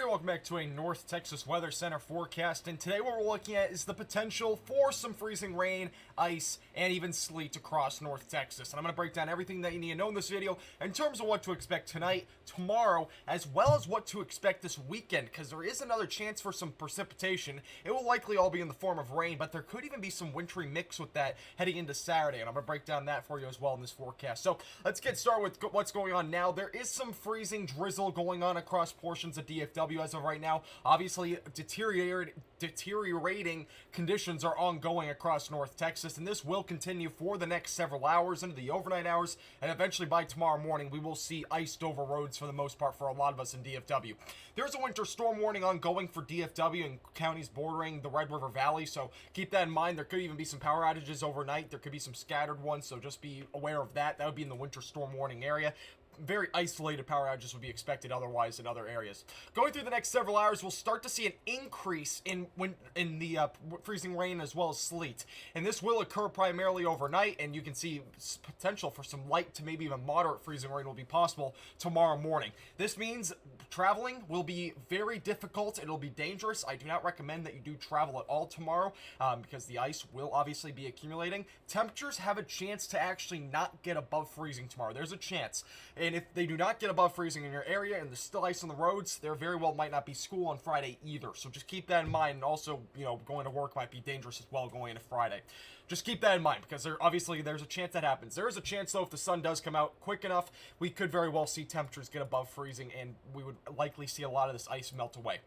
everybody, welcome back to a North Texas Weather Center forecast, and today what we're looking at is the potential for some freezing rain, ice, and even sleet across North Texas. And I'm going to break down everything that you need to know in this video in terms of what to expect tonight, tomorrow, as well as what to expect this weekend, because there is another chance for some precipitation. It will likely all be in the form of rain, but there could even be some wintry mix with that heading into Saturday, and I'm going to break down that for you as well in this forecast. So let's get started with what's going on now. There is some freezing drizzle going on across portions of DFW as of right now. Obviously, deteriorating conditions are ongoing across North Texas, and this will continue for the next several hours into the overnight hours, and eventually by tomorrow morning we will see iced over roads for the most part for a lot of us in DFW. There's a winter storm warning ongoing for DFW and counties bordering the Red River Valley, so keep that in mind. There could even be some power outages overnight. There could be some scattered ones, so just be aware of that. That would be in the winter storm warning area. Very isolated power outages would be expected otherwise in other areas. Going through the next several hours, we'll start to see an increase in the freezing rain as well as sleet. And this will occur primarily overnight, and you can see potential for some light to maybe even moderate freezing rain will be possible tomorrow morning. This means traveling will be very difficult. It'll be dangerous. I do not recommend that you do travel at all tomorrow because the ice will obviously be accumulating. Temperatures have a chance to actually not get above freezing tomorrow. There's a chance. And if they do not get above freezing in your area and there's still ice on the roads, there very well might not be school on Friday either. So just keep that in mind. And also, going to work might be dangerous as well going into Friday. Just keep that in mind because there's a chance that happens. There is a chance, though, if the sun does come out quick enough, we could very well see temperatures get above freezing and we would likely see a lot of this ice melt away.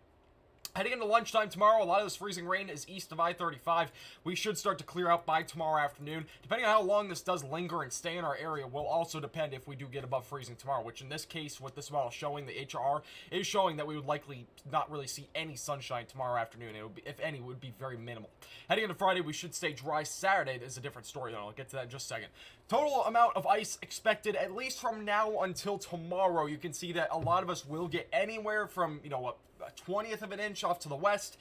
Heading into lunchtime tomorrow, a lot of this freezing rain is east of I-35. We should start to clear out by tomorrow afternoon. Depending on how long this does linger and stay in our area will also depend if we do get above freezing tomorrow, which in this case, what this model is showing, the HRR, is showing that we would likely not really see any sunshine tomorrow afternoon. It would be, if any, would be very minimal. Heading into Friday, we should stay dry. Saturday is a different story, though. I'll get to that in just a second. Total amount of ice expected, at least from now until tomorrow. You can see that a lot of us will get anywhere from, a 1/20th of an inch off to the west.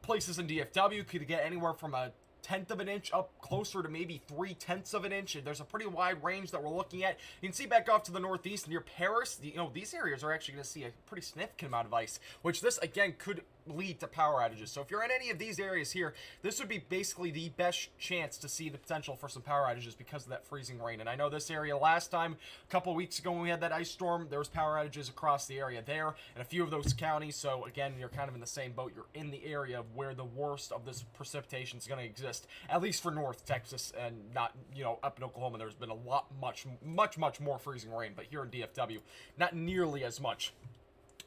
Places in DFW could get anywhere from a 1/10 of an inch up closer to maybe 3/10 of an inch. There's a pretty wide range that we're looking at. You can see back off to the northeast near Paris, these areas are actually going to see a pretty significant amount of ice, which this again could lead to power outages. So if you're in any of these areas here, this would be basically the best chance to see the potential for some power outages because of that freezing rain. And I know this area last time, a couple of weeks ago when we had that ice storm, there was power outages across the area there and a few of those counties. So again, you're kind of in the same boat. You're in the area where the worst of this precipitation is going to exist, at least for North Texas and not, up in Oklahoma. There's been a lot, much more freezing rain, but here in DFW, not nearly as much.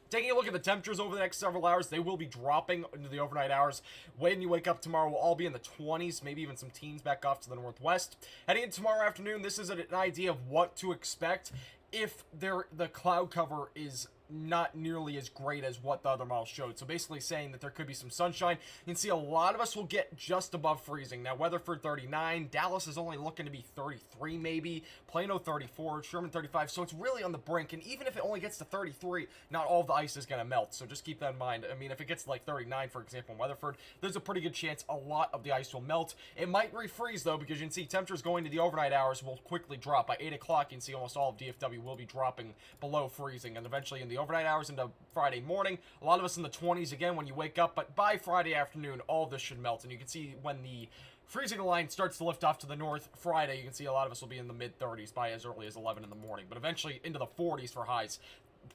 Taking a look at the temperatures over the next several hours, they will be dropping into the overnight hours. When you wake up tomorrow, we'll all be in the 20s, maybe even some teens back off to the northwest. Heading into tomorrow afternoon, this is an idea of what to expect if the cloud cover is not nearly as great as what the other model showed. So basically saying that there could be some sunshine. You can see a lot of us will get just above freezing. Now, Weatherford 39, Dallas is only looking to be 33 maybe, Plano 34, Sherman 35, so it's really on the brink. And even if it only gets to 33, not all of the ice is going to melt. So just keep that in mind. I mean, if it gets to like 39, for example, in Weatherford, there's a pretty good chance a lot of the ice will melt. It might refreeze, though, because you can see temperatures going to the overnight hours will quickly drop. By 8 o'clock, you can see almost all of DFW will be dropping below freezing, and eventually in the overnight hours into Friday morning, a lot of us in the 20s again when you wake up, but by Friday afternoon, all of this should melt. And you can see when the freezing line starts to lift off to the north Friday, you can see a lot of us will be in the mid-30s by as early as 11 in the morning, but eventually into the 40s for highs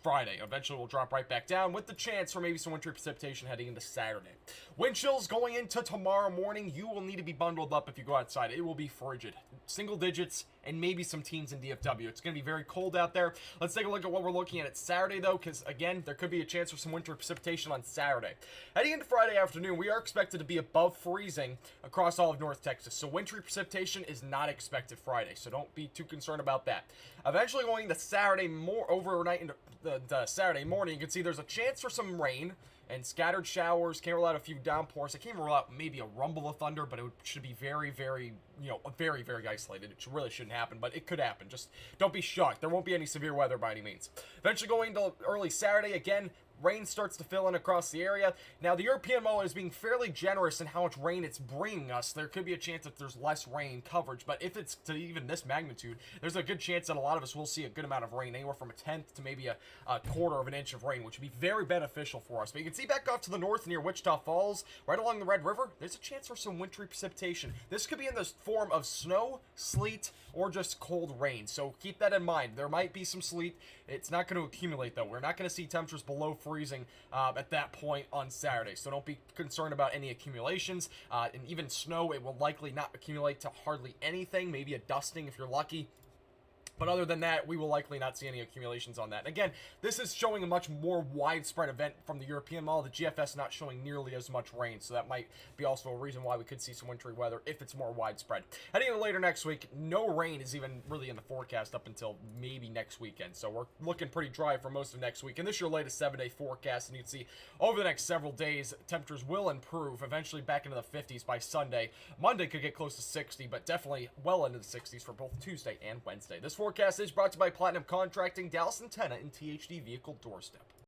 Friday. Eventually we'll drop right back down with the chance for maybe some wintry precipitation heading into Saturday. Wind chills going into tomorrow morning. You will need to be bundled up if you go outside. It will be frigid. Single digits and maybe some teens in DFW. It's going to be very cold out there. Let's take a look at what we're looking at Saturday, though, because, again, there could be a chance for some winter precipitation on Saturday. Heading into Friday afternoon, we are expected to be above freezing across all of North Texas, so wintry precipitation is not expected Friday, so don't be too concerned about that. Eventually going to Saturday, overnight into the Saturday morning, you can see there's a chance for some rain and scattered showers. Can't rule out a few downpours. I can't rule out maybe a rumble of thunder, but it should be very, very, very isolated. It really shouldn't happen, but it could happen. Just don't be shocked. There won't be any severe weather by any means. Eventually going to early Saturday, again, rain starts to fill in across the area. Now, the European MOA is being fairly generous in how much rain it's bringing us. There could be a chance that there's less rain coverage, but if it's to even this magnitude, there's a good chance that a lot of us will see a good amount of rain, anywhere from a tenth to maybe a quarter of an inch of rain, which would be very beneficial for us. But you can see back off to the north near Wichita Falls, right along the Red River, there's a chance for some wintry precipitation. This could be in the form of snow, sleet, or just cold rain, so keep that in mind. There might be some sleet. It's not going to accumulate, though. We're not going to see temperatures below freezing at that point on Saturday, so don't be concerned about any accumulations. And even snow, it will likely not accumulate to hardly anything, maybe a dusting if you're lucky. But other than that, we will likely not see any accumulations on that. And again, this is showing a much more widespread event from the European MOA. The GFS not showing nearly as much rain, so that might be also a reason why we could see some wintry weather if it's more widespread. Heading into later next week, no rain is even really in the forecast up until maybe next weekend. So we're looking pretty dry for most of next week. And this is your latest 7-day forecast, and you can see over the next several days, temperatures will improve, eventually back into the 50s by Sunday. Monday could get close to 60, but definitely well into the 60s for both Tuesday and Wednesday. This forecast is brought to you by Platinum Contracting, Dallas Antenna, and THD Vehicle Doorstep.